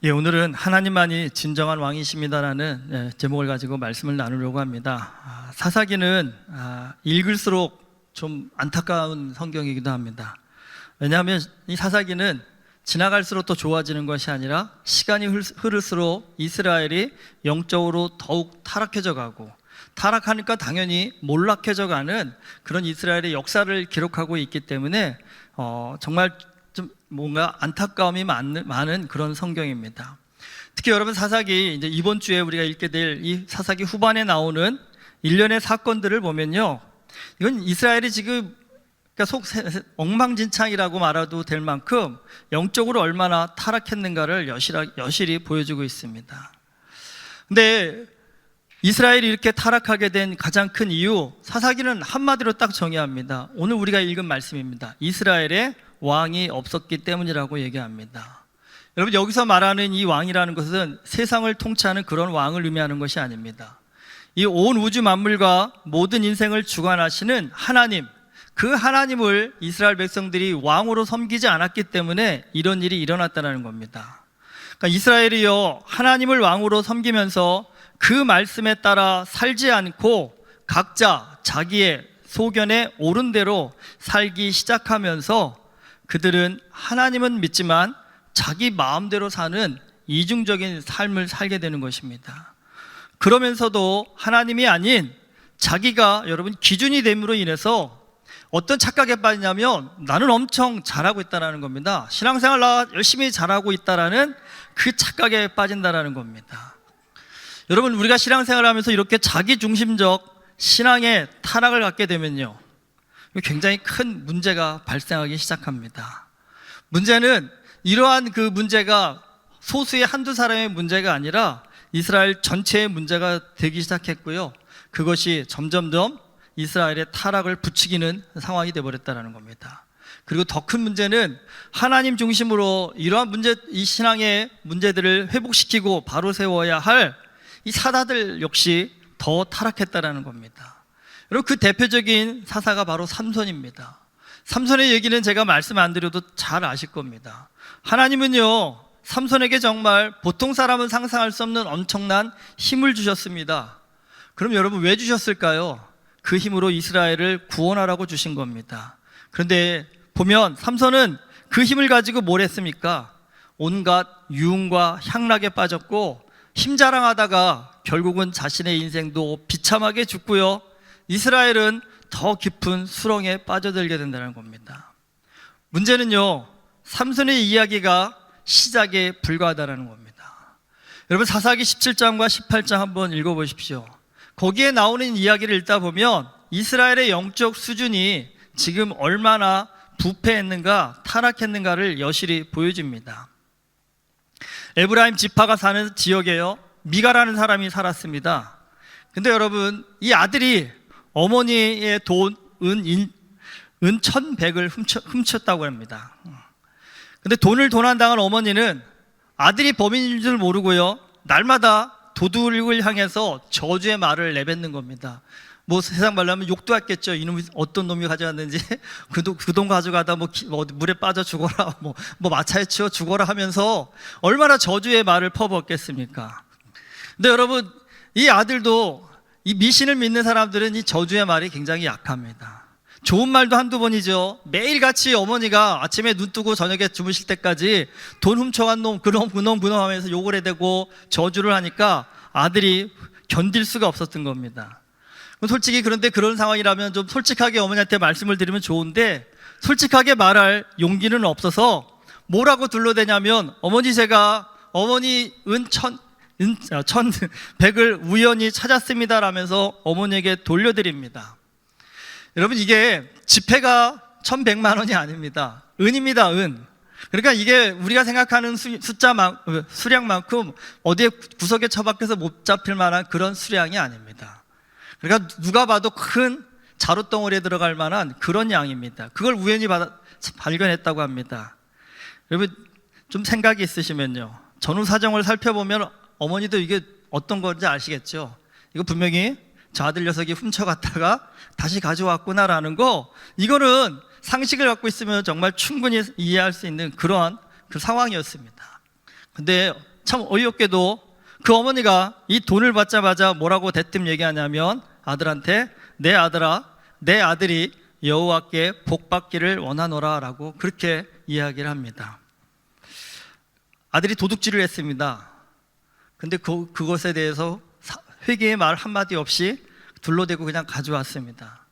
오늘은 하나님만이 진정한 왕이십니다라는 제목을 가지고 말씀을 나누려고 합니다. 사사기는 읽을수록 좀 안타까운 성경이기도 합니다. 왜냐하면 이 사사기는 지나갈수록 더 좋아지는 것이 아니라 시간이 흐를수록 이스라엘이 영적으로 더욱 타락해져 가고, 타락하니까 당연히 몰락해져 가는 그런 이스라엘의 역사를 기록하고 있기 때문에 정말 좀 뭔가 안타까움이 많은 그런 성경입니다. 특히 여러분, 사사기 이제 이번 주에 우리가 읽게 될 이 사사기 후반에 나오는 일련의 사건들을 보면요, 이건 이스라엘이 지금 엉망진창이라고 말해도 될 만큼 영적으로 얼마나 타락했는가를 여실히 보여주고 있습니다. 근데 이스라엘이 이렇게 타락하게 된 가장 큰 이유, 사사기는 한마디로 딱 정의합니다. 오늘 우리가 읽은 말씀입니다. 이스라엘의 왕이 없었기 때문이라고 얘기합니다. 여러분, 여기서 말하는 이 왕이라는 것은 세상을 통치하는 그런 왕을 의미하는 것이 아닙니다. 이 온 우주 만물과 모든 인생을 주관하시는 하나님, 그 하나님을 이스라엘 백성들이 왕으로 섬기지 않았기 때문에 이런 일이 일어났다는 겁니다. 그러니까 이스라엘이요, 하나님을 왕으로 섬기면서 그 말씀에 따라 살지 않고 각자 자기의 소견에 옳은 대로 살기 시작하면서 그들은 하나님은 믿지만 자기 마음대로 사는 이중적인 삶을 살게 되는 것입니다. 그러면서도 하나님이 아닌 자기가 여러분 기준이 됨으로 인해서 어떤 착각에 빠지냐면, 나는 엄청 잘하고 있다는 겁니다. 신앙생활 나 열심히 잘하고 있다는 그 착각에 빠진다는 겁니다. 여러분, 우리가 신앙생활을 하면서 이렇게 자기중심적 신앙의 타락을 갖게 되면요, 굉장히 큰 문제가 발생하기 시작합니다. 문제는 이러한 그 문제가 소수의 한두 사람의 문제가 아니라 이스라엘 전체의 문제가 되기 시작했고요, 그것이 점점점 이스라엘의 타락을 부추기는 상황이 되어버렸다는 겁니다. 그리고 더 큰 문제는 하나님 중심으로 이러한 이 신앙의 문제들을 회복시키고 바로 세워야 할 이 사다들 역시 더 타락했다는 겁니다. 여러분, 그 대표적인 사사가 바로 삼손입니다. 삼손의 얘기는 제가 말씀 안 드려도 잘 아실 겁니다. 하나님은요, 삼손에게 정말 보통 사람은 상상할 수 없는 엄청난 힘을 주셨습니다. 그럼 여러분, 왜 주셨을까요? 그 힘으로 이스라엘을 구원하라고 주신 겁니다. 그런데 보면 삼손은 그 힘을 가지고 뭘 했습니까? 온갖 유흥과 향락에 빠졌고 힘자랑하다가 결국은 자신의 인생도 비참하게 죽고요, 이스라엘은 더 깊은 수렁에 빠져들게 된다는 겁니다. 문제는요, 삼손의 이야기가 시작에 불과하다는 겁니다. 여러분, 사사기 17장과 18장 한번 읽어보십시오. 거기에 나오는 이야기를 읽다 보면 이스라엘의 영적 수준이 지금 얼마나 부패했는가, 타락했는가를 여실히 보여줍니다. 에브라임 지파가 사는 지역에요, 미가라는 사람이 살았습니다. 근데 여러분, 이 아들이 어머니의 은 1,100을 훔쳤다고 합니다. 근데 돈을 도난당한 어머니는 아들이 범인인 줄 모르고요, 날마다 도둑을 향해서 저주의 말을 내뱉는 겁니다. 뭐 세상 말로 하면 욕도 했겠죠. 이놈이 어떤 놈이 가져왔는지 그 돈 가져가다 물에 빠져 죽어라, 뭐 마차에 치여 죽어라 하면서 얼마나 저주의 말을 퍼붓겠습니까? 근데 여러분, 이 아들도, 이 미신을 믿는 사람들은 이 저주의 말이 굉장히 약합니다. 좋은 말도 한두 번이죠. 매일같이 어머니가 아침에 눈 뜨고 저녁에 주무실 때까지 돈 훔쳐간 놈, 그놈 하면서 욕을 해대고 저주를 하니까 아들이 견딜 수가 없었던 겁니다. 솔직히 그런데 그런 상황이라면 좀 솔직하게 어머니한테 말씀을 드리면 좋은데, 솔직하게 말할 용기는 없어서 뭐라고 둘러대냐면, 어머니 은 1,100을 우연히 찾았습니다 라면서 어머니에게 돌려드립니다. 여러분, 이게 지폐가 1,100만 원이 아닙니다. 은입니다, 은. 그러니까 이게 우리가 생각하는 수량만큼 어디에 구석에 처박혀서 못 잡힐 만한 그런 수량이 아닙니다. 그러니까 누가 봐도 큰 자루덩어리에 들어갈 만한 그런 양입니다. 그걸 우연히 발견했다고 합니다. 여러분, 좀 생각이 있으시면요, 전후 사정을 살펴보면 어머니도 이게 어떤 건지 아시겠죠? 이거 분명히 저 아들 녀석이 훔쳐갔다가 다시 가져왔구나라는 거, 이거는 상식을 갖고 있으면 정말 충분히 이해할 수 있는 그러한 그 상황이었습니다. 근데 참 어이없게도 그 어머니가 이 돈을 받자마자 뭐라고 대뜸 얘기하냐면 아들한테 내 아들아, 내 아들이 여호와께 복받기를 원하노라 라고 그렇게 이야기를 합니다. 아들이 도둑질을 했습니다. 근데 그것에 대해서 회개의 말 한마디 없이 둘러대고 그냥 가져왔습니다.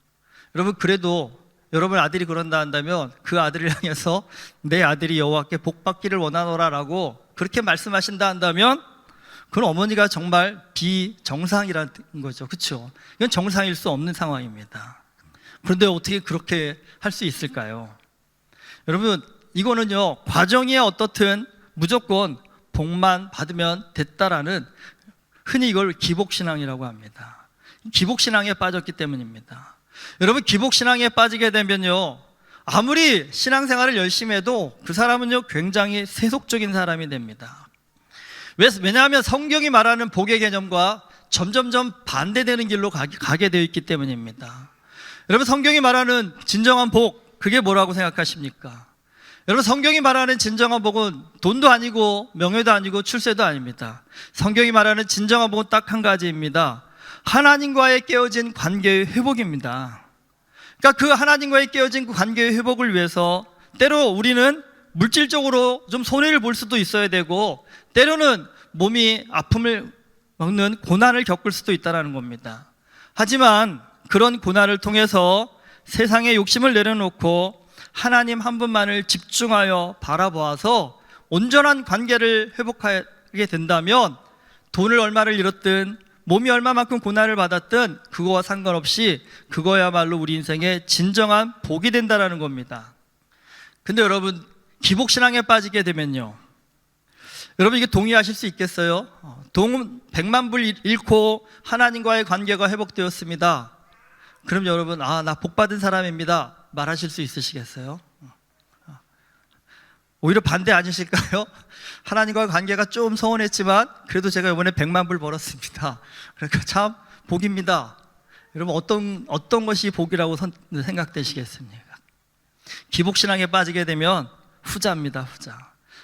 여러분, 그래도 여러분 아들이 그런다 한다면 그 아들을 향해서 내 아들이 여호와께 복받기를 원하노라 라고 그렇게 말씀하신다 한다면 그건 어머니가 정말 비정상이라는 거죠. 그렇죠? 이건 정상일 수 없는 상황입니다. 그런데 어떻게 그렇게 할 수 있을까요? 여러분, 이거는요, 과정이 어떻든 무조건 복만 받으면 됐다라는, 흔히 이걸 기복신앙이라고 합니다. 기복신앙에 빠졌기 때문입니다. 여러분, 기복신앙에 빠지게 되면요, 아무리 신앙생활을 열심히 해도 그 사람은요, 굉장히 세속적인 사람이 됩니다. 왜냐하면 성경이 말하는 복의 개념과 점점점 반대되는 길로 가게 되어 있기 때문입니다. 여러분, 성경이 말하는 진정한 복, 그게 뭐라고 생각하십니까? 여러분, 성경이 말하는 진정한 복은 돈도 아니고 명예도 아니고 출세도 아닙니다. 성경이 말하는 진정한 복은 딱 한 가지입니다. 하나님과의 깨어진 관계의 회복입니다. 그러니까 그 하나님과의 깨어진 관계의 회복을 위해서 때로 우리는 물질적으로 좀 손해를 볼 수도 있어야 되고, 때로는 몸이 아픔을 먹는 고난을 겪을 수도 있다는 겁니다. 하지만 그런 고난을 통해서 세상의 욕심을 내려놓고 하나님 한 분만을 집중하여 바라보아서 온전한 관계를 회복하게 된다면 돈을 얼마를 잃었든 몸이 얼마만큼 고난을 받았든 그거와 상관없이 그거야말로 우리 인생의 진정한 복이 된다는 겁니다. 근데 여러분, 기복신앙에 빠지게 되면요, 여러분 이게 동의하실 수 있겠어요? 돈 100만 불 잃고 하나님과의 관계가 회복되었습니다. 그럼 여러분, 나 복 받은 사람입니다 말하실 수 있으시겠어요? 오히려 반대 아니실까요? 하나님과의 관계가 좀 서운했지만 그래도 제가 이번에 100만 불 벌었습니다. 그러니까 참 복입니다. 여러분, 어떤 것이 복이라고 생각되시겠습니까? 기복신앙에 빠지게 되면 후자입니다. 후자.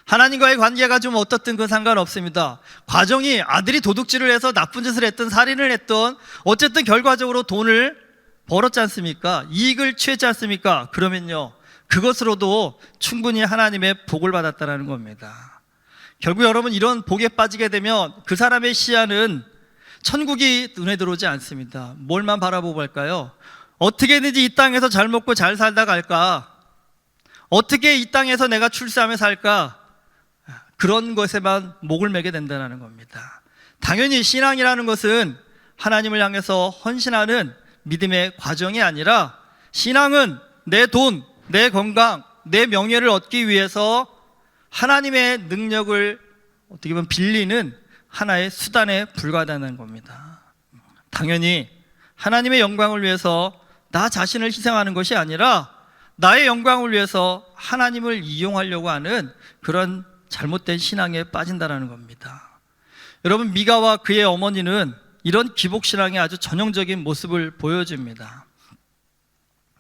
하나님과의 관계가 좀 어떻든 그 상관없습니다. 과정이 아들이 도둑질을 해서 나쁜 짓을 했든 살인을 했든 어쨌든 결과적으로 돈을 벌었지 않습니까? 이익을 취했지 않습니까? 그러면요, 그것으로도 충분히 하나님의 복을 받았다는 겁니다. 결국 여러분, 이런 복에 빠지게 되면 그 사람의 시야는 천국이 눈에 들어오지 않습니다. 뭘만 바라보고 갈까요? 어떻게든지 이 땅에서 잘 먹고 잘 살다 갈까? 어떻게 이 땅에서 내가 출세하며 살까? 그런 것에만 목을 매게 된다는 겁니다. 당연히 신앙이라는 것은 하나님을 향해서 헌신하는 믿음의 과정이 아니라, 신앙은 내 돈, 내 건강, 내 명예를 얻기 위해서 하나님의 능력을 어떻게 보면 빌리는 하나의 수단에 불과하다는 겁니다. 당연히 하나님의 영광을 위해서 나 자신을 희생하는 것이 아니라 나의 영광을 위해서 하나님을 이용하려고 하는 그런 잘못된 신앙에 빠진다는 겁니다. 여러분, 미가와 그의 어머니는 이런 기복신앙의 아주 전형적인 모습을 보여줍니다.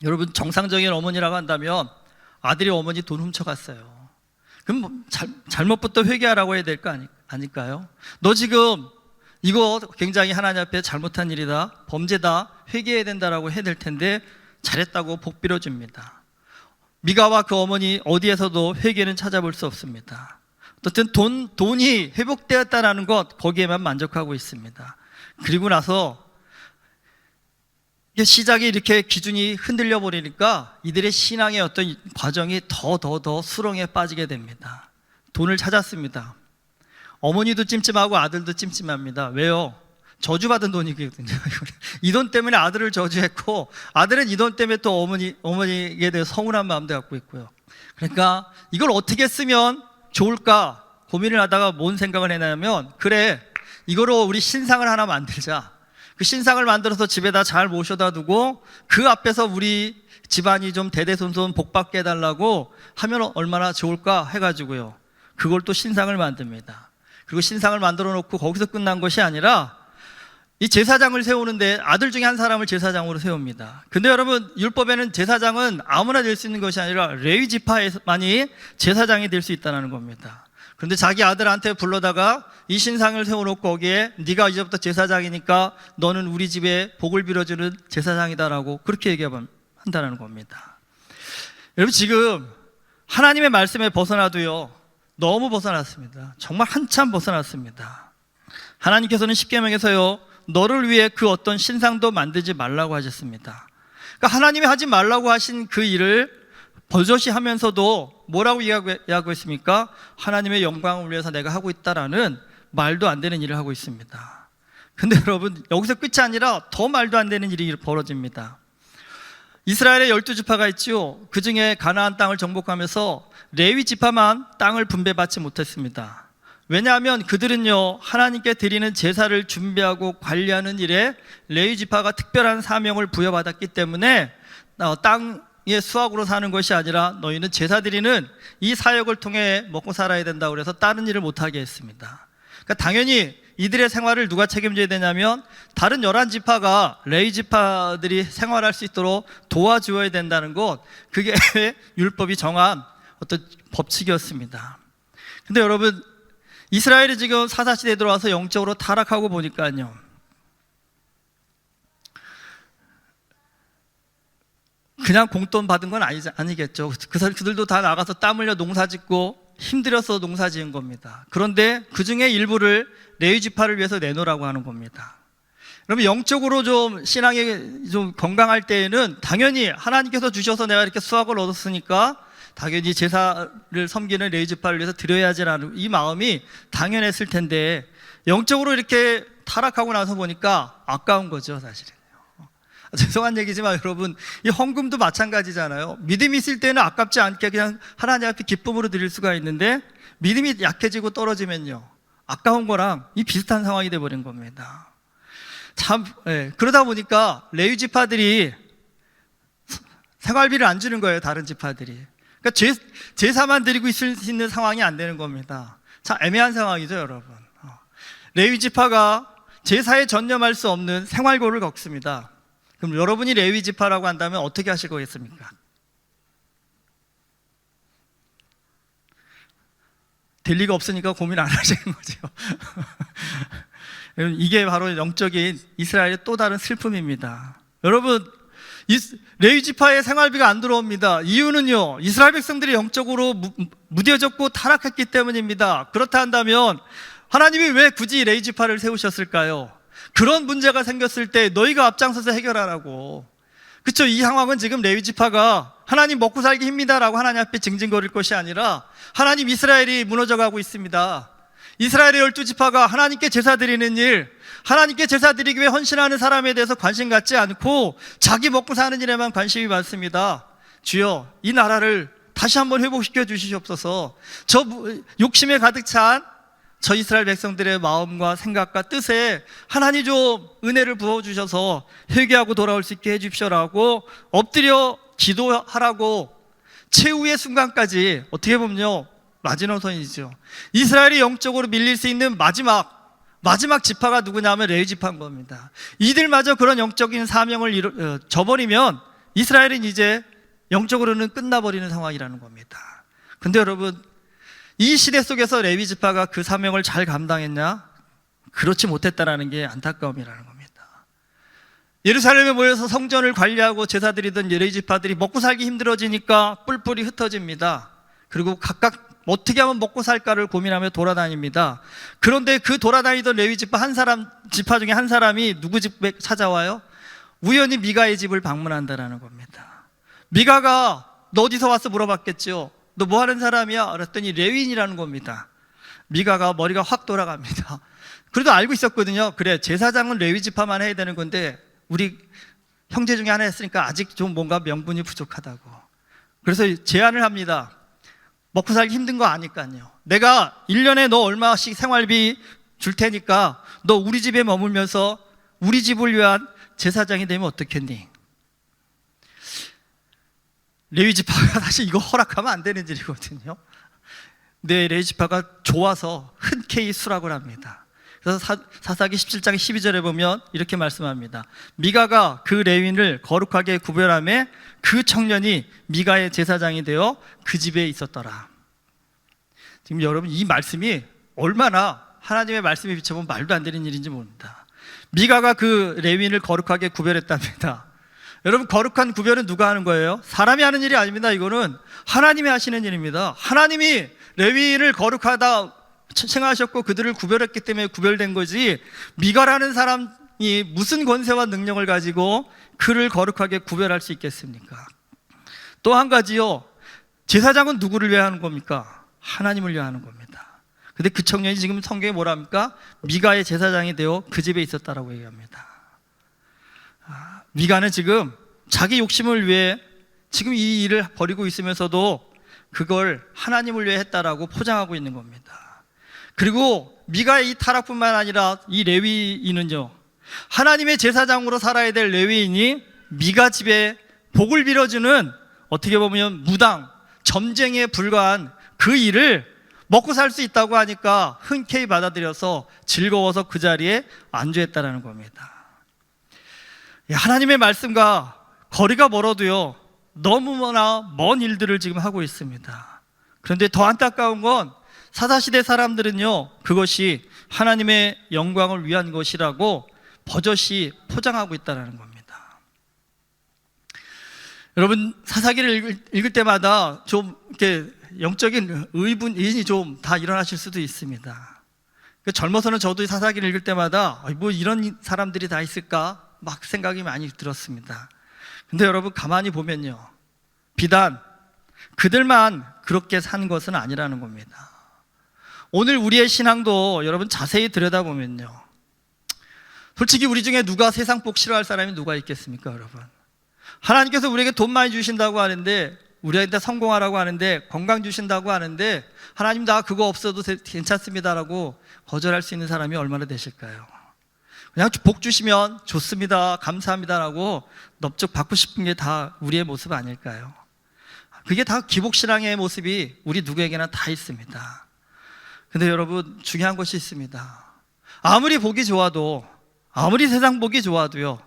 여러분, 정상적인 어머니라고 한다면 아들이 어머니 돈 훔쳐갔어요. 그럼 잘못부터 회개하라고 해야 될 거 아닐까요? 너 지금 이거 굉장히 하나님 앞에 잘못한 일이다, 범죄다, 회개해야 된다라고 해야 될 텐데 잘했다고 복 빌어줍니다. 미가와 그 어머니 어디에서도 회개는 찾아볼 수 없습니다. 어쨌든 돈이 회복되었다는 것, 거기에만 만족하고 있습니다. 그리고 나서 시작이 이렇게 기준이 흔들려 버리니까 이들의 신앙의 어떤 과정이 더 수렁에 빠지게 됩니다. 돈을 찾았습니다. 어머니도 찜찜하고 아들도 찜찜합니다. 왜요? 저주받은 돈이거든요. 이 돈 때문에 아들을 저주했고, 아들은 이 돈 때문에 또 어머니에 대해 서운한 마음도 갖고 있고요. 그러니까 이걸 어떻게 쓰면 좋을까 고민을 하다가 뭔 생각을 했냐면, 그래, 이거로 우리 신상을 하나 만들자. 그 신상을 만들어서 집에다 잘 모셔다 두고 그 앞에서 우리 집안이 좀 대대손손 복받게 해달라고 하면 얼마나 좋을까 해가지고요, 그걸 또 신상을 만듭니다. 그리고 신상을 만들어 놓고 거기서 끝난 것이 아니라 이 제사장을 세우는데 아들 중에 한 사람을 제사장으로 세웁니다. 근데 여러분, 율법에는 제사장은 아무나 될 수 있는 것이 아니라 레위 지파에만이 제사장이 될 수 있다는 겁니다. 그런데 자기 아들한테 불러다가 이 신상을 세워놓고 거기에 네가 이제부터 제사장이니까 너는 우리 집에 복을 빌어주는 제사장이다라고 그렇게 얘기한다는 겁니다. 여러분, 지금 하나님의 말씀에 벗어나도요, 너무 벗어났습니다. 정말 한참 벗어났습니다. 하나님께서는 십계명에서요, 너를 위해 그 어떤 신상도 만들지 말라고 하셨습니다. 그러니까 하나님이 하지 말라고 하신 그 일을 버젓이 하면서도 뭐라고 이야기하고 있습니까? 하나님의 영광을 위해서 내가 하고 있다라는 말도 안 되는 일을 하고 있습니다. 근데 여러분, 여기서 끝이 아니라 더 말도 안 되는 일이 벌어집니다. 이스라엘의 12지파가 있죠. 그 중에 가나안 땅을 정복하면서 레위 지파만 땅을 분배받지 못했습니다. 왜냐하면 그들은요, 하나님께 드리는 제사를 준비하고 관리하는 일에 레위 지파가 특별한 사명을 부여받았기 때문에 땅의 수확으로 사는 것이 아니라 너희는 제사 드리는 이 사역을 통해 먹고 살아야 된다고 그래서 다른 일을 못하게 했습니다. 그러니까 당연히 이들의 생활을 누가 책임져야 되냐면 다른 11지파가 레위 지파들이 생활할 수 있도록 도와주어야 된다는 것, 그게 율법이 정한 어떤 법칙이었습니다. 근데 여러분, 이스라엘이 지금 사사시대에 들어와서 영적으로 타락하고 보니까요, 그냥 공돈 받은 건 아니겠죠. 그들도 다 나가서 땀 흘려 농사 짓고 힘들어서 농사 지은 겁니다. 그런데 그 중에 일부를 레위 지파를 위해서 내놓으라고 하는 겁니다. 그러면 영적으로 좀 신앙이 좀 건강할 때에는 당연히 하나님께서 주셔서 내가 이렇게 수확을 얻었으니까 당연히 제사를 섬기는 레위 지파를 위해서 드려야지라는 이 마음이 당연했을 텐데, 영적으로 이렇게 타락하고 나서 보니까 아까운 거죠, 사실은. 죄송한 얘기지만 여러분, 이 헌금도 마찬가지잖아요. 믿음이 있을 때는 아깝지 않게 그냥 하나님 앞에 기쁨으로 드릴 수가 있는데, 믿음이 약해지고 떨어지면요, 아까운 거랑 이 비슷한 상황이 돼버린 겁니다. 참, 그러다 보니까 레위 지파들이 생활비를 안 주는 거예요, 다른 지파들이. 그러니까 제사만 드리고 있을 수 있는 상황이 안 되는 겁니다. 참 애매한 상황이죠, 여러분. 레위 지파가 제사에 전념할 수 없는 생활고를 겪습니다. 그럼 여러분이 레위 지파라고 한다면 어떻게 하실 거겠습니까? 될 리가 없으니까 고민 안 하시는 거죠. 이게 바로 영적인 이스라엘의 또 다른 슬픔입니다. 여러분, 레위 지파의 생활비가 안 들어옵니다. 이유는요, 이스라엘 백성들이 영적으로 무뎌졌고 타락했기 때문입니다. 그렇다 한다면 하나님이 왜 굳이 레위 지파를 세우셨을까요? 그런 문제가 생겼을 때 너희가 앞장서서 해결하라고. 그렇죠? 이 상황은 지금 레위 지파가 하나님 먹고 살기 힘들다라고 하나님 앞에 징징거릴 것이 아니라 하나님, 이스라엘이 무너져가고 있습니다. 이스라엘의 12지파가 하나님께 제사 드리는 일, 하나님께 제사 드리기 위해 헌신하는 사람에 대해서 관심 갖지 않고 자기 먹고 사는 일에만 관심이 많습니다. 주여, 이 나라를 다시 한번 회복시켜 주시옵소서. 저 욕심에 가득 찬 저 이스라엘 백성들의 마음과 생각과 뜻에 하나님 좀 은혜를 부어주셔서 회개하고 돌아올 수 있게 해주십시오라고 엎드려 기도하라고, 최후의 순간까지 어떻게 보면요, 마지노선이죠. 이스라엘이 영적으로 밀릴 수 있는 마지막 지파가 누구냐면 레위 지파인 겁니다. 이들마저 그런 영적인 사명을 저버리면 이스라엘은 이제 영적으로는 끝나버리는 상황이라는 겁니다. 근데 여러분, 이 시대 속에서 레위 지파가 그 사명을 잘 감당했냐? 그렇지 못했다라는 게 안타까움이라는 겁니다. 예루살렘에 모여서 성전을 관리하고 제사 드리던 레위 지파들이 먹고 살기 힘들어지니까 뿔뿔이 흩어집니다. 그리고 각각 어떻게 하면 먹고 살까를 고민하며 돌아다닙니다. 그런데 그 돌아다니던 레위 지파 중에 한 사람이 누구 집에 찾아와요? 우연히 미가의 집을 방문한다라는 겁니다. 미가가 너 어디서 왔어 물어봤겠죠. 너 뭐 하는 사람이야? 그랬더니 레위인이라는 겁니다. 미가가 머리가 확 돌아갑니다. 그래도 알고 있었거든요. 그래, 제사장은 레위 지파만 해야 되는 건데 우리 형제 중에 하나 했으니까 아직 좀 뭔가 명분이 부족하다고. 그래서 제안을 합니다. 먹고 살기 힘든 거 아니까요. 내가 1년에 너 얼마씩 생활비 줄 테니까 너 우리 집에 머물면서 우리 집을 위한 제사장이 되면 어떻겠니? 레위 지파가 사실 이거 허락하면 안 되는 일이거든요. 근데 레위 지파가 좋아서 흔쾌히 수락을 합니다. 그래서 사사기 17장 12절에 보면 이렇게 말씀합니다. 미가가 그 레위인을 거룩하게 구별하며 그 청년이 미가의 제사장이 되어 그 집에 있었더라. 지금 여러분 이 말씀이 얼마나 하나님의 말씀에 비춰보면 말도 안 되는 일인지 모릅니다. 미가가 그 레위인을 거룩하게 구별했답니다. 여러분 거룩한 구별은 누가 하는 거예요? 사람이 하는 일이 아닙니다. 이거는 하나님이 하시는 일입니다. 하나님이 레위인을 거룩하다 칭하셨고 그들을 구별했기 때문에 구별된 거지, 미가라는 사람이 무슨 권세와 능력을 가지고 그를 거룩하게 구별할 수 있겠습니까? 또 한 가지요, 제사장은 누구를 위해 하는 겁니까? 하나님을 위해 하는 겁니다. 근데 그 청년이 지금 성경에 뭐라 합니까? 미가의 제사장이 되어 그 집에 있었다라고 얘기합니다. 미가는 지금 자기 욕심을 위해 지금 이 일을 벌이고 있으면서도 그걸 하나님을 위해 했다라고 포장하고 있는 겁니다. 그리고 미가의 이 타락뿐만 아니라 이 레위인은요, 하나님의 제사장으로 살아야 될 레위인이 미가 집에 복을 빌어주는, 어떻게 보면 무당, 점쟁이에 불과한 그 일을 먹고 살 수 있다고 하니까 흔쾌히 받아들여서 즐거워서 그 자리에 안주했다라는 겁니다. 하나님의 말씀과 거리가 멀어도요, 너무나 먼 일들을 지금 하고 있습니다. 그런데 더 안타까운 건 사사시대 사람들은요, 그것이 하나님의 영광을 위한 것이라고 버젓이 포장하고 있다는 겁니다. 여러분 사사기를 읽을 때마다 좀 이렇게 영적인 의분이 좀 다 일어나실 수도 있습니다. 젊어서는 저도 사사기를 읽을 때마다 뭐 이런 사람들이 다 있을까 막 생각이 많이 들었습니다. 근데 여러분 가만히 보면요, 비단 그들만 그렇게 산 것은 아니라는 겁니다. 오늘 우리의 신앙도 여러분 자세히 들여다보면요, 솔직히 우리 중에 누가 세상 복 싫어할 사람이 누가 있겠습니까? 여러분, 하나님께서 우리에게 돈 많이 주신다고 하는데, 우리한테 성공하라고 하는데, 건강 주신다고 하는데, 하나님 나 그거 없어도 괜찮습니다라고 거절할 수 있는 사람이 얼마나 되실까요? 그냥 복 주시면 좋습니다, 감사합니다라고 넙죽 받고 싶은 게 다 우리의 모습 아닐까요? 그게 다 기복신앙의 모습이 우리 누구에게나 다 있습니다. 근데 여러분 중요한 것이 있습니다. 아무리 복이 좋아도, 아무리 세상 복이 좋아도요,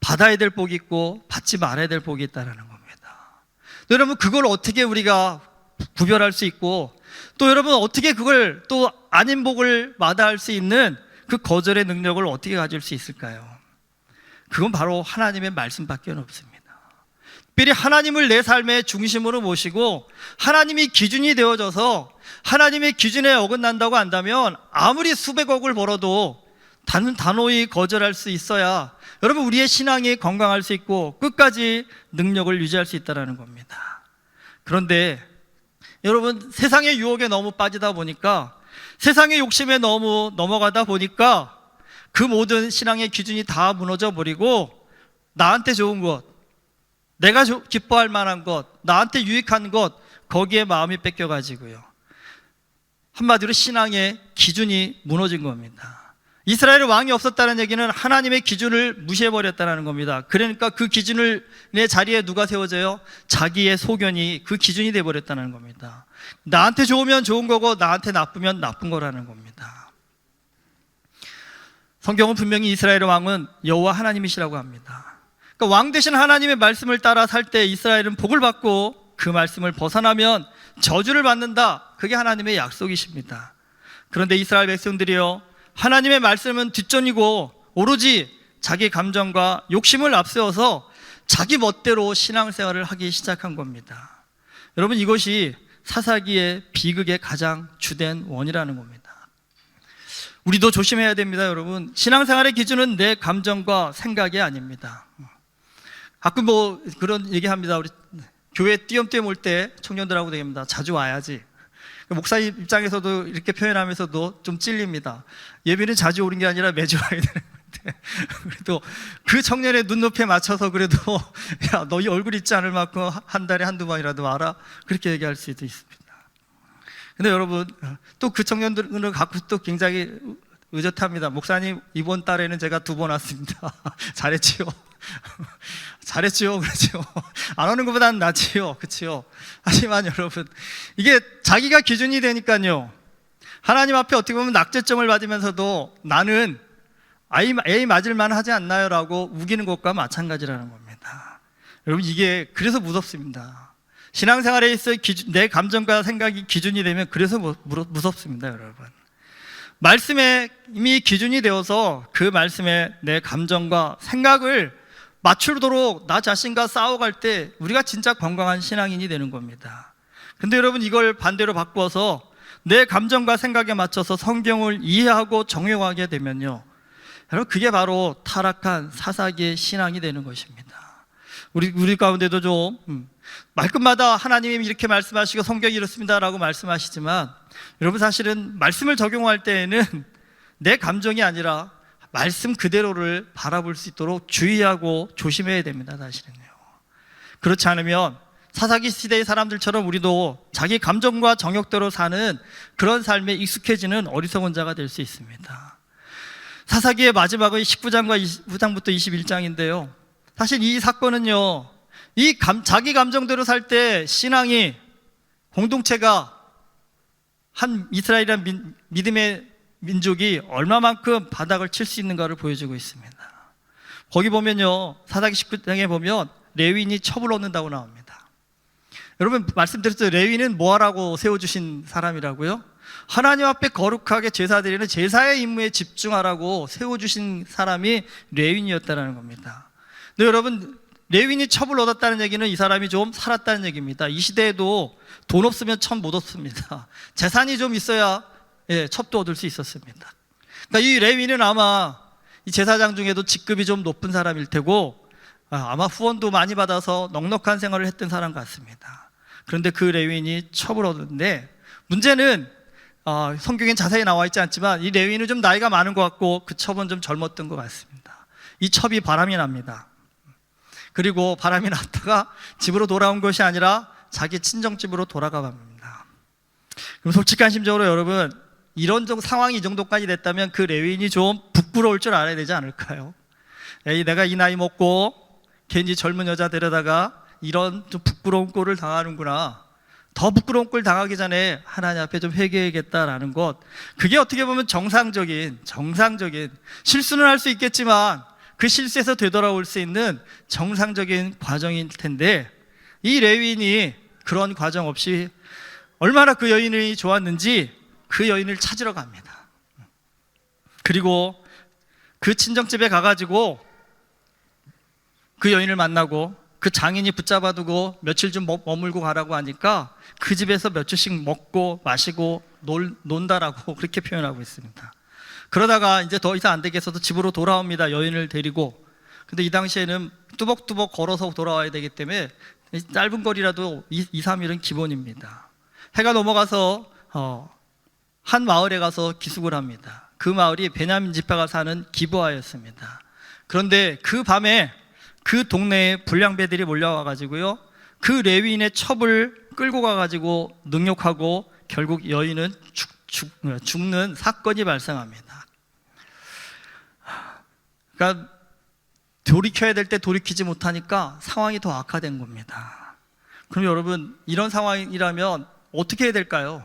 받아야 될 복이 있고 받지 말아야 될 복이 있다는 겁니다. 여러분 그걸 어떻게 우리가 구별할 수 있고, 또 여러분 어떻게 그걸 또 아닌 복을 마다할 수 있는 그 거절의 능력을 어떻게 가질 수 있을까요? 그건 바로 하나님의 말씀밖에 없습니다. 특별히 하나님을 내 삶의 중심으로 모시고 하나님이 기준이 되어져서 하나님의 기준에 어긋난다고 한다면 아무리 수백억을 벌어도 단호히 거절할 수 있어야 여러분 우리의 신앙이 건강할 수 있고 끝까지 능력을 유지할 수 있다는 겁니다. 그런데 여러분 세상의 유혹에 너무 빠지다 보니까, 세상의 욕심에 너무 넘어가다 보니까 그 모든 신앙의 기준이 다 무너져 버리고, 나한테 좋은 것, 내가 기뻐할 만한 것, 나한테 유익한 것, 거기에 마음이 뺏겨가지고요, 한마디로 신앙의 기준이 무너진 겁니다. 이스라엘의 왕이 없었다는 얘기는 하나님의 기준을 무시해버렸다는 겁니다. 그러니까 그 기준을 내 자리에 누가 세워져요? 자기의 소견이 그 기준이 되어버렸다는 겁니다. 나한테 좋으면 좋은 거고 나한테 나쁘면 나쁜 거라는 겁니다. 성경은 분명히 이스라엘의 왕은 여호와 하나님이시라고 합니다. 그러니까 왕 대신 하나님의 말씀을 따라 살 때 이스라엘은 복을 받고, 그 말씀을 벗어나면 저주를 받는다. 그게 하나님의 약속이십니다. 그런데 이스라엘 백성들이요, 하나님의 말씀은 뒷전이고 오로지 자기 감정과 욕심을 앞세워서 자기 멋대로 신앙생활을 하기 시작한 겁니다. 여러분 이것이 사사기의 비극의 가장 주된 원이라는 겁니다. 우리도 조심해야 됩니다. 여러분 신앙생활의 기준은 내 감정과 생각이 아닙니다. 가끔 뭐 그런 얘기합니다. 우리 교회 띄엄띄엄 올 때 청년들하고 얘기합니다. 자주 와야지. 목사님 입장에서도 이렇게 표현하면서도 좀 찔립니다. 예배는 자주 오는 게 아니라 매주 와야 되는 건데, 그래도 그 청년의 눈높이에 맞춰서 그래도 야, 너 이 얼굴 잊지 않을 만큼 한 달에 한두 번이라도 와라, 그렇게 얘기할 수도 있습니다. 근데 여러분 또 그 청년들은 갖고 또 굉장히 의젓합니다. 목사님 이번 달에는 제가 2번 왔습니다. 잘했지요? 잘했지요? 그렇죠? 안 오는 것보다는 낫지요? 그렇죠? 하지만 여러분 이게 자기가 기준이 되니까요, 하나님 앞에 어떻게 보면 낙제점을 받으면서도 나는 A 맞을만 하지 않나요? 라고 우기는 것과 마찬가지라는 겁니다. 여러분 이게 그래서 무섭습니다. 신앙생활에 있어 내 감정과 생각이 기준이 되면 그래서 무섭습니다, 여러분. 말씀에 이미 기준이 되어서 그 말씀에 내 감정과 생각을 맞추도록 나 자신과 싸워갈 때 우리가 진짜 건강한 신앙인이 되는 겁니다. 근데 여러분, 이걸 반대로 바꾸어서 내 감정과 생각에 맞춰서 성경을 이해하고 정욕하게 되면요, 여러분, 그게 바로 타락한 사사기의 신앙이 되는 것입니다. 우리 가운데도 좀 말끝마다 하나님이 이렇게 말씀하시고 성경이 이렇습니다라고 말씀하시지만, 여러분, 사실은 말씀을 적용할 때에는 내 감정이 아니라 말씀 그대로를 바라볼 수 있도록 주의하고 조심해야 됩니다, 사실은요. 그렇지 않으면 사사기 시대의 사람들처럼 우리도 자기 감정과 정욕대로 사는 그런 삶에 익숙해지는 어리석은 자가 될 수 있습니다. 사사기의 마지막은 19장과 19장부터 21장인데요, 사실 이 사건은요, 자기 감정대로 살 때 신앙이, 공동체가, 한 이스라엘이라는 믿음의 민족이 얼마만큼 바닥을 칠 수 있는가를 보여주고 있습니다. 거기 보면요, 사사기 19장에 보면 레위인이 첩을 얻는다고 나옵니다. 여러분, 말씀드렸죠. 레위인은 뭐하라고 세워주신 사람이라고요? 하나님 앞에 거룩하게 제사 드리는 제사의 임무에 집중하라고 세워주신 사람이 레위인이었다는 겁니다. 근데 여러분, 레위인이 첩을 얻었다는 얘기는 이 사람이 좀 살았다는 얘기입니다. 이 시대에도 돈 없으면 첩 못 얻습니다. 재산이 좀 있어야 첩도 얻을 수 있었습니다. 그러니까 이 레위인은 아마 이 제사장 중에도 직급이 좀 높은 사람일 테고, 아마 후원도 많이 받아서 넉넉한 생활을 했던 사람 같습니다. 그런데 그 레위인이 첩을 얻었는데, 문제는 성경엔 자세히 나와 있지 않지만 이 레위인은 좀 나이가 많은 것 같고 그 첩은 좀 젊었던 것 같습니다. 이 첩이 바람이 납니다. 그리고 바람이 났다가 집으로 돌아온 것이 아니라 자기 친정집으로 돌아가 봅니다. 그럼 솔직한 심정으로 여러분, 이런 상황이 이 정도까지 됐다면 그 레위인이 좀 부끄러울 줄 알아야 되지 않을까요? 내가 이 나이 먹고 괜히 젊은 여자 데려다가 이런 좀 부끄러운 꼴을 당하는구나, 더 부끄러운 꼴 당하기 전에 하나님 앞에 좀 회개해야겠다라는 것, 그게 어떻게 보면 정상적인 실수는 할 수 있겠지만 그 실수에서 되돌아올 수 있는 정상적인 과정일 텐데, 이 레위인이 그런 과정 없이 얼마나 그 여인이 좋았는지 그 여인을 찾으러 갑니다. 그리고 그 친정집에 가가지고 그 여인을 만나고, 그 장인이 붙잡아두고 며칠 좀 머물고 가라고 하니까 그 집에서 며칠씩 먹고 마시고 논다라고 그렇게 표현하고 있습니다. 그러다가 이제 더 이상 안 되겠어서 집으로 돌아옵니다, 여인을 데리고. 근데 이 당시에는 뚜벅뚜벅 걸어서 돌아와야 되기 때문에 짧은 거리라도 2, 3일은 기본입니다. 해가 넘어가서 한 마을에 가서 기숙을 합니다. 그 마을이 베냐민 지파가 사는 기브아였습니다. 그런데 그 밤에 그 동네에 불량배들이 몰려와가지고요, 그 레위인의 첩을 끌고 가가지고 능욕하고 결국 여인은 죽는 사건이 발생합니다. 그러니까 돌이켜야 될 때 돌이키지 못하니까 상황이 더 악화된 겁니다. 그럼 여러분, 이런 상황이라면 어떻게 해야 될까요?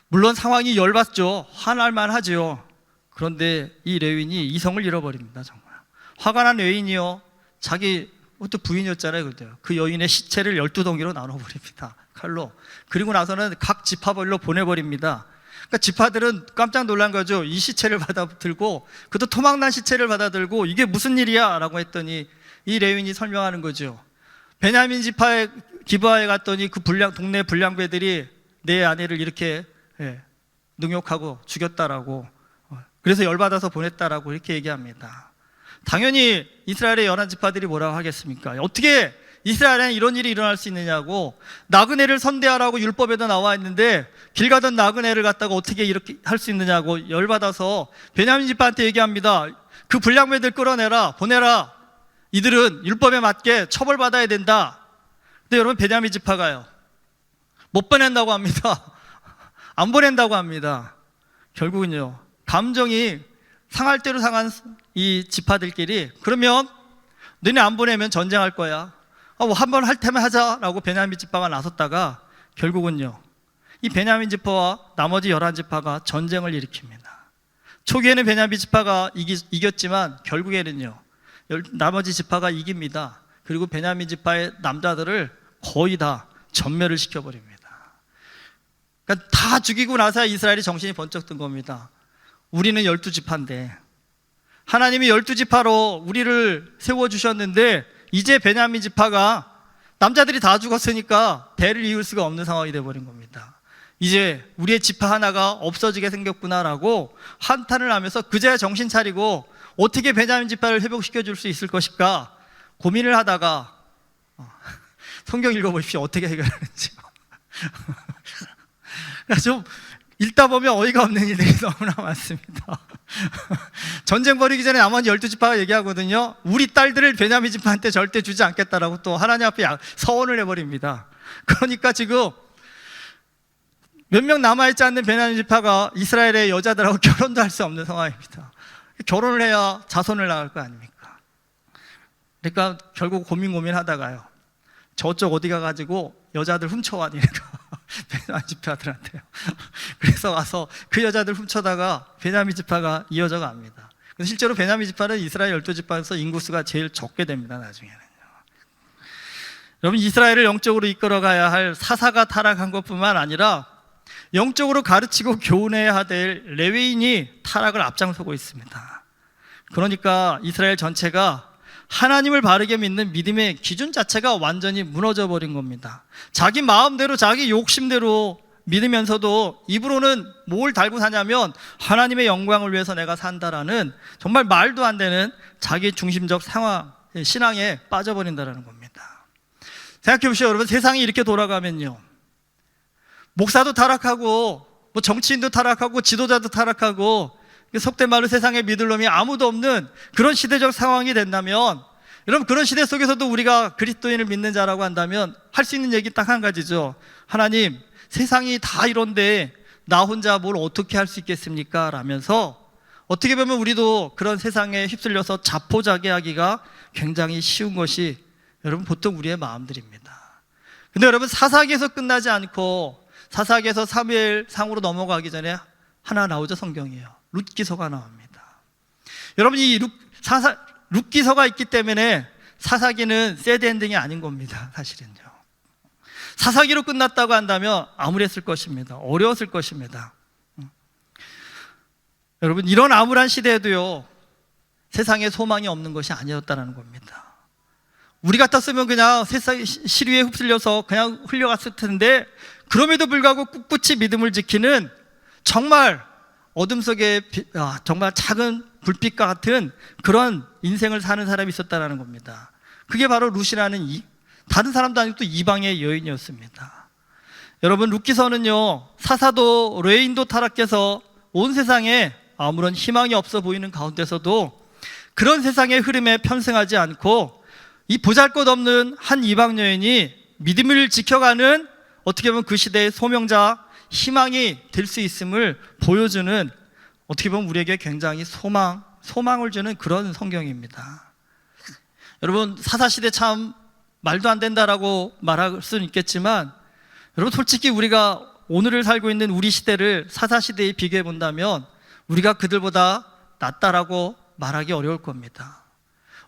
물론 상황이 열받죠. 화날만 하죠. 그런데 이 레위인이 이성을 잃어버립니다. 정말 화가 난 레위인이요, 자기 또 부인이었잖아요. 그때요. 그 여인의 시체를 12덩이로 나눠버립니다, 칼로. 그리고 나서는 각 지파별로 보내버립니다. 그러니까 지파들은 깜짝 놀란 거죠. 이 시체를 받아들고, 그것도 토막난 시체를 받아들고 이게 무슨 일이야 라고 했더니 이 레위인이 설명하는 거죠. 베냐민 지파의 기브아에 갔더니 그 동네 불량배들이 내 아내를 이렇게 능욕하고 죽였다라고, 그래서 열받아서 보냈다라고 이렇게 얘기합니다. 당연히 이스라엘의 연한 지파들이 뭐라고 하겠습니까? 어떻게 이스라엘에 이런 일이 일어날 수 있느냐고, 나그네를 선대하라고 율법에도 나와 있는데 길 가던 나그네를 갖다가 어떻게 이렇게 할 수 있느냐고 열받아서 베냐민 지파한테 얘기합니다. 그 불량배들 끌어내라, 보내라. 이들은 율법에 맞게 처벌받아야 된다. 근데 여러분, 베냐민 지파가요, 못 보낸다고 합니다. 안 보낸다고 합니다. 결국은요, 감정이 상할 대로 상한 이 지파들끼리, 그러면 너네 안 보내면 전쟁할 거야, 한번 할 테면 하자라고 베냐민 지파가 나섰다가 결국은요, 이 베냐민 지파와 나머지 11지파가 전쟁을 일으킵니다. 초기에는 베냐민 지파가 이겼지만 결국에는요, 나머지 지파가 이깁니다. 그리고 베냐민 지파의 남자들을 거의 다 전멸을 시켜버립니다. 그러니까 다 죽이고 나서 이스라엘이 정신이 번쩍 든 겁니다. 우리는 12지파인데 하나님이 12지파로 우리를 세워주셨는데 이제 베냐민 지파가 남자들이 다 죽었으니까 대를 이을 수가 없는 상황이 돼버린 겁니다. 이제 우리의 지파 하나가 없어지게 생겼구나라고 한탄을 하면서 그제야 정신 차리고 어떻게 베냐민 지파를 회복시켜 줄 수 있을 것일까 고민을 하다가 성경 읽어보십시오. 어떻게 해결하는지. 좀 읽다 보면 어이가 없는 일들이 너무나 많습니다. 전쟁 벌이기 전에 나머지 12지파가 얘기하거든요. 우리 딸들을 베냐민 지파한테 절대 주지 않겠다라고 또 하나님 앞에 서원을 해버립니다. 그러니까 지금 몇 명 남아있지 않는 베냐민 지파가 이스라엘의 여자들하고 결혼도 할 수 없는 상황입니다. 결혼을 해야 자손을 낳을 거 아닙니까? 그러니까 결국 고민하다가요, 저쪽 어디 가가지고 여자들 훔쳐와니까 베냐민 지파들한테요. 그래서 와서 그 여자들 훔쳐다가 베냐민 지파가 이어져 갑니다. 실제로 베냐민 지파는 이스라엘 12지파에서 인구수가 제일 적게 됩니다. 나중에는요. 여러분, 이스라엘을 영적으로 이끌어가야 할 사사가 타락한 것뿐만 아니라 영적으로 가르치고 교훈해야 될 레위인이 타락을 앞장서고 있습니다. 그러니까 이스라엘 전체가 하나님을 바르게 믿는 믿음의 기준 자체가 완전히 무너져 버린 겁니다. 자기 마음대로 자기 욕심대로 믿으면서도 입으로는 뭘 달고 사냐면 하나님의 영광을 위해서 내가 산다라는 정말 말도 안 되는 자기 중심적 신앙에 빠져버린다는 겁니다. 생각해 보시죠. 여러분, 세상이 이렇게 돌아가면요, 목사도 타락하고 정치인도 타락하고 지도자도 타락하고 속된 말로 세상에 믿을 놈이 아무도 없는 그런 시대적 상황이 된다면, 여러분, 그런 시대 속에서도 우리가 그리스도인을 믿는 자라고 한다면 할 수 있는 얘기 딱 한 가지죠. 하나님, 세상이 다 이런데 나 혼자 뭘 어떻게 할 수 있겠습니까? 라면서 어떻게 보면 우리도 그런 세상에 휩쓸려서 자포자기하기가 굉장히 쉬운 것이 여러분 보통 우리의 마음들입니다. 근데 여러분, 사사기에서 끝나지 않고 사사기에서 사무엘상으로 넘어가기 전에 하나 나오죠. 성경이에요. 룻기서가 나옵니다. 여러분, 이 룻기서가 있기 때문에 사사기는 새드 엔딩이 아닌 겁니다. 사실은요. 사사기로 끝났다고 한다면 암울했을 것입니다. 어려웠을 것입니다. 여러분, 이런 암울한 시대에도요, 세상에 소망이 없는 것이 아니었다는 겁니다. 우리 같았으면 그냥 세상 시류에 휩쓸려서 그냥 흘려갔을 텐데, 그럼에도 불구하고 꿋꿋이 믿음을 지키는 정말 어둠 속에 정말 작은 불빛과 같은 그런 인생을 사는 사람이 있었다는 겁니다. 그게 바로 룻이라는 다른 사람도 아니고 또 이방의 여인이었습니다. 여러분, 룻기서는요, 사사도 레인도 타락해서 온 세상에 아무런 희망이 없어 보이는 가운데서도 그런 세상의 흐름에 편승하지 않고 이 보잘것없는 한 이방 여인이 믿음을 지켜가는, 어떻게 보면 그 시대의 소명자, 희망이 될 수 있음을 보여주는, 어떻게 보면 우리에게 굉장히 소망을 주는 그런 성경입니다. 여러분, 사사시대 참 말도 안 된다라고 말할 수는 있겠지만, 여러분, 솔직히 우리가 오늘을 살고 있는 우리 시대를 사사시대에 비교해 본다면 우리가 그들보다 낫다라고 말하기 어려울 겁니다.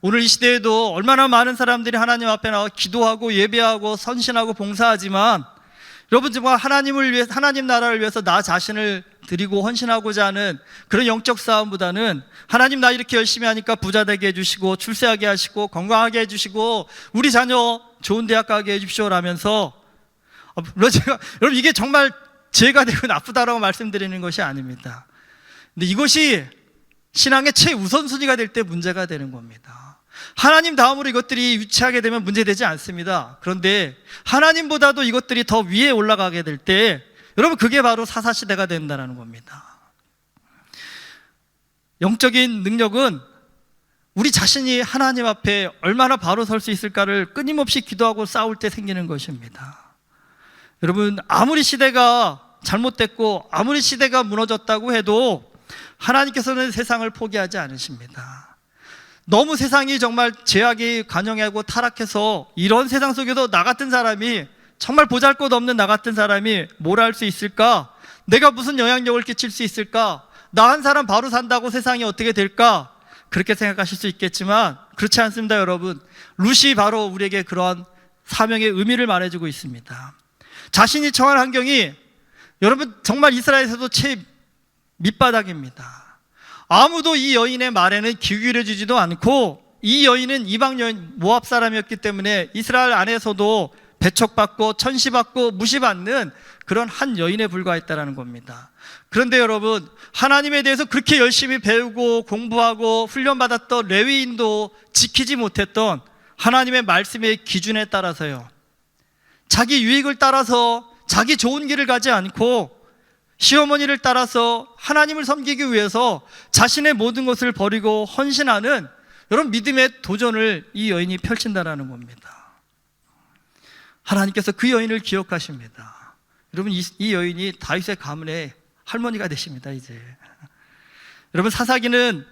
오늘 이 시대에도 얼마나 많은 사람들이 하나님 앞에 나와 기도하고 예배하고 선신하고 봉사하지만, 여러분, 정말 하나님을 위해, 하나님 나라를 위해서 나 자신을 드리고 헌신하고자 하는 그런 영적 싸움보다는 하나님, 나 이렇게 열심히 하니까 부자 되게 해주시고 출세하게 하시고 건강하게 해주시고 우리 자녀 좋은 대학 가게 해주십시오 라면서, 여러분, 이게 정말 죄가 되고 나쁘다라고 말씀드리는 것이 아닙니다. 근데 이것이 신앙의 최우선순위가 될 때 문제가 되는 겁니다. 하나님 다음으로 이것들이 위치하게 되면 문제되지 않습니다. 그런데 하나님보다도 이것들이 더 위에 올라가게 될 때, 여러분, 그게 바로 사사시대가 된다는 겁니다. 영적인 능력은 우리 자신이 하나님 앞에 얼마나 바로 설 수 있을까를 끊임없이 기도하고 싸울 때 생기는 것입니다. 여러분, 아무리 시대가 잘못됐고 아무리 시대가 무너졌다고 해도 하나님께서는 세상을 포기하지 않으십니다. 너무 세상이 정말 죄악이 관영하고 타락해서 이런 세상 속에서 나 같은 사람이, 정말 보잘것없는 나 같은 사람이 뭘 할 수 있을까? 내가 무슨 영향력을 끼칠 수 있을까? 나 한 사람 바로 산다고 세상이 어떻게 될까? 그렇게 생각하실 수 있겠지만 그렇지 않습니다, 여러분. 룻이 바로 우리에게 그러한 사명의 의미를 말해주고 있습니다. 자신이 처한 환경이 여러분 정말 이스라엘에서도 최 밑바닥입니다. 아무도 이 여인의 말에는 귀 기울여주지도 않고, 이 여인은 이방 여인 모압 사람이었기 때문에 이스라엘 안에서도 배척받고 천시받고 무시받는 그런 한 여인에 불과했다라는 겁니다. 그런데 여러분, 하나님에 대해서 그렇게 열심히 배우고 공부하고 훈련받았던 레위인도 지키지 못했던 하나님의 말씀의 기준에 따라서요, 자기 유익을 따라서 자기 좋은 길을 가지 않고 시어머니를 따라서 하나님을 섬기기 위해서 자신의 모든 것을 버리고 헌신하는 여러분 믿음의 도전을 이 여인이 펼친다라는 겁니다. 하나님께서 그 여인을 기억하십니다. 여러분, 이 여인이 다윗의 가문의 할머니가 되십니다. 이제 여러분, 사사기는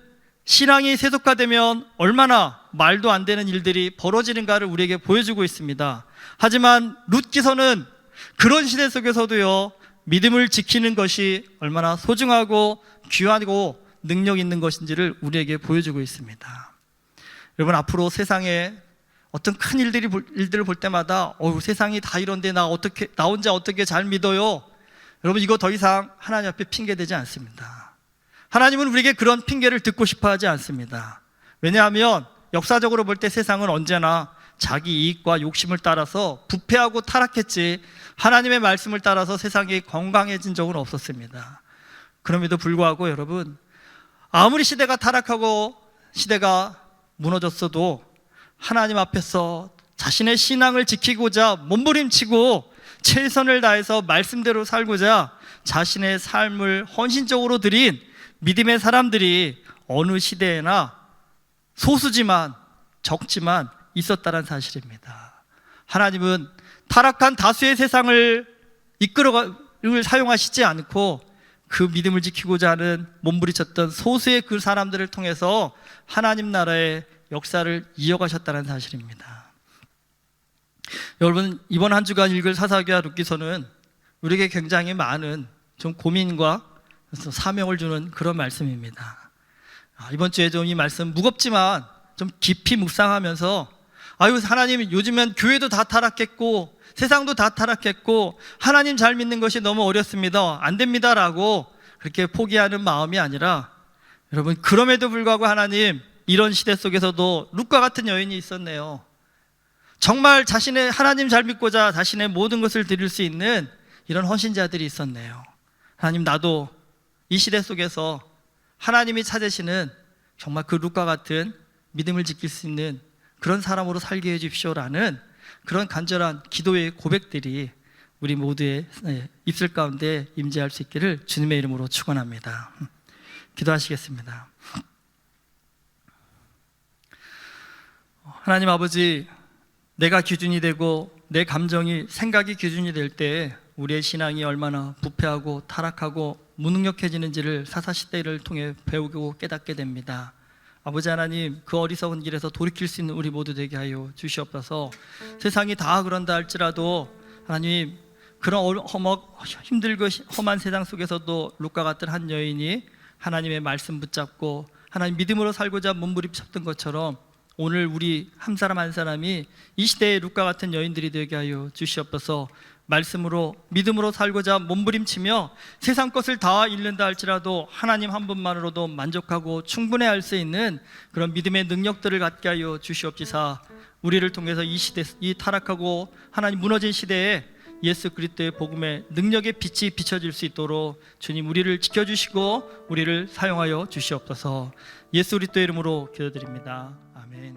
신앙이 세속화되면 얼마나 말도 안 되는 일들이 벌어지는가를 우리에게 보여주고 있습니다. 하지만 룻기서는 그런 시대 속에서도요, 믿음을 지키는 것이 얼마나 소중하고 귀하고 능력 있는 것인지를 우리에게 보여주고 있습니다. 여러분, 앞으로 세상에 어떤 큰 일들을 볼 때마다 세상이 다 이런데 나 혼자 어떻게 잘 믿어요? 여러분, 이거 더 이상 하나님 앞에 핑계되지 않습니다. 하나님은 우리에게 그런 핑계를 듣고 싶어 하지 않습니다. 왜냐하면 역사적으로 볼 때 세상은 언제나 자기 이익과 욕심을 따라서 부패하고 타락했지, 하나님의 말씀을 따라서 세상이 건강해진 적은 없었습니다. 그럼에도 불구하고 여러분, 아무리 시대가 타락하고 시대가 무너졌어도 하나님 앞에서 자신의 신앙을 지키고자 몸부림치고 최선을 다해서 말씀대로 살고자 자신의 삶을 헌신적으로 드린 믿음의 사람들이 어느 시대에나 소수지만 적지만 있었다는 사실입니다. 하나님은 타락한 다수의 세상을 이끌어가를 사용하시지 않고 그 믿음을 지키고자 하는 몸부림쳤던 소수의 그 사람들을 통해서 하나님 나라의 역사를 이어가셨다는 사실입니다. 여러분, 이번 한 주간 읽을 사사기와 룻기서는 우리에게 굉장히 많은 좀 고민과 사명을 주는 그런 말씀입니다. 이번 주에 좀 이 말씀 무겁지만 좀 깊이 묵상하면서, 하나님, 요즘엔 교회도 다 타락했고 세상도 다 타락했고 하나님 잘 믿는 것이 너무 어렵습니다, 안 됩니다라고 그렇게 포기하는 마음이 아니라, 여러분, 그럼에도 불구하고 하나님, 이런 시대 속에서도 룻과 같은 여인이 있었네요. 정말 하나님 잘 믿고자 자신의 모든 것을 드릴 수 있는 이런 헌신자들이 있었네요. 하나님, 나도 이 시대 속에서 하나님이 찾으시는 정말 그 룻과 같은 믿음을 지킬 수 있는 그런 사람으로 살게 해주십시오라는 그런 간절한 기도의 고백들이 우리 모두의 입술 가운데 임재할 수 있기를 주님의 이름으로 축원합니다. 기도하시겠습니다. 하나님 아버지, 내가 기준이 되고 내 감정이, 생각이 기준이 될 때 우리의 신앙이 얼마나 부패하고 타락하고 무능력해지는지를 사사시대를 통해 배우고 깨닫게 됩니다. 아버지 하나님, 그 어리석은 길에서 돌이킬 수 있는 우리 모두 되게 하여 주시옵소서. 세상이 다 그런다 할지라도 하나님, 그런 힘들고 험한 세상 속에서도 룻과 같은 한 여인이 하나님의 말씀 붙잡고 하나님 믿음으로 살고자 몸부림쳤던 것처럼 오늘 우리 한 사람 한 사람이 이 시대의 룻과 같은 여인들이 되게 하여 주시옵소서. 말씀으로 믿음으로 살고자 몸부림치며 세상 것을 다 잃는다 할지라도 하나님 한 분만으로도 만족하고 충분해할 수 있는 그런 믿음의 능력들을 갖게 하여 주시옵시사. 우리를 통해서 이 시대, 이 타락하고 하나님 무너진 시대에 예수 그리스도의 복음의 능력의 빛이 비춰질 수 있도록 주님, 우리를 지켜주시고 우리를 사용하여 주시옵소서. 예수 그리스도의 이름으로 기도드립니다. 아멘.